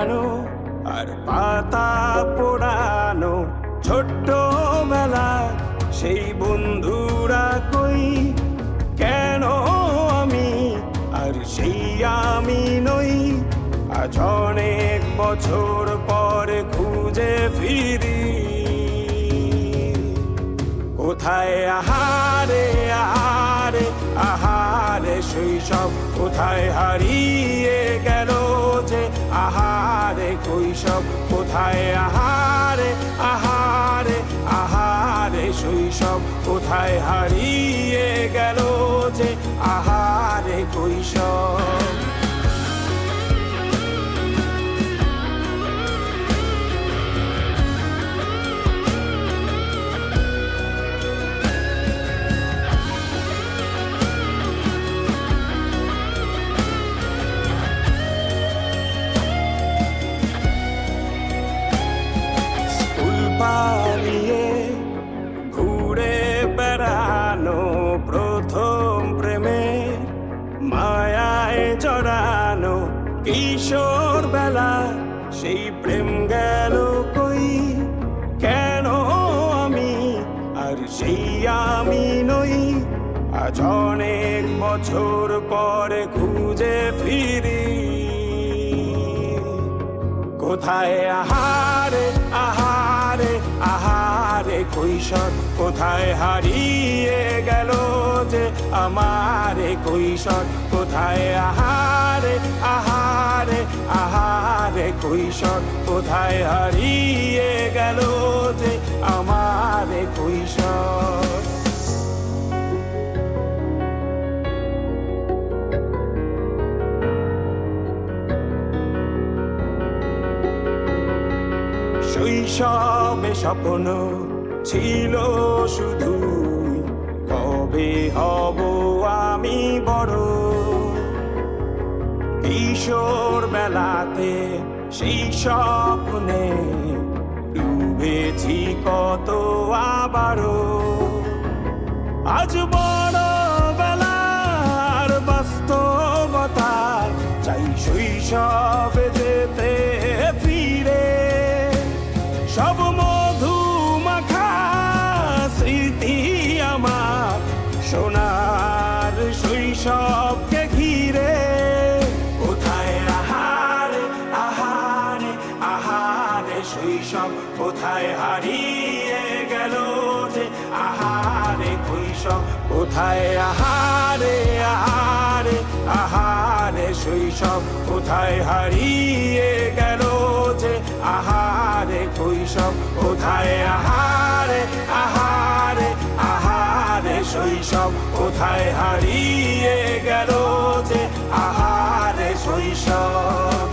হারানো আর পাতা পোড়ানো ছোট্ট বেলা সেই বন্ধুরা কই, কেন আমি আর সেই আমি নই। আজ অনেক বছর পরে খুঁজে ফিরি, কোথায় আহারে আহারে আহারে শৈশব, কোথায় হারিয়ে গেল যে আহারে কৈশব। কোথায় আহারে আহারে আহারে শৈশব, কোথায় হারিয়ে গেল যে আহারে কৈশব। পালিয়ে ঘুরে বেড়ানো প্রথম প্রেমে মায়ায় জড়ানো কিশোর বেলা সেই প্রেম গেল কই, কেন আমি আর সেই আমি নই। আজ অনেক বছর পরে খুঁজে ফিরি, কোথায় আহারে আহারে আহারে কৈশোর, কোথায় হারিয়ে গেল যে আমারে কৈশোর। কোথায় আহারে আহারে আহারে কৈশোর, কোথায় হারিয়ে গেল যে আমারে কৈশোর। শৈশবে স্বপ্ন ছিল শুধু, কবে হব আমি বড়। কিশোর বেলাতে সেই স্বপ্নে ডুবেছি কত আবারও। আজ বড় বেলার বাস্তবতা চাই শৈশবে যেতে ফিরে। সব মধু মাখা স্মৃতি আমার সোনার শৈশবকে ঘিরে। কোথায় আহারে আহারে আহারে শৈশব, কোথায় হারিয়ে গেল যে আহারে কৈশব। কোথায় আহারে আহারে আহারে শৈশব, কোথায় হারিয়ে গেল যে আহারে কৈশব। কোথায় আহারে আহারে আহারে শৈশব, কোথায় হারিয়ে গেল যে আহারে শৈশব।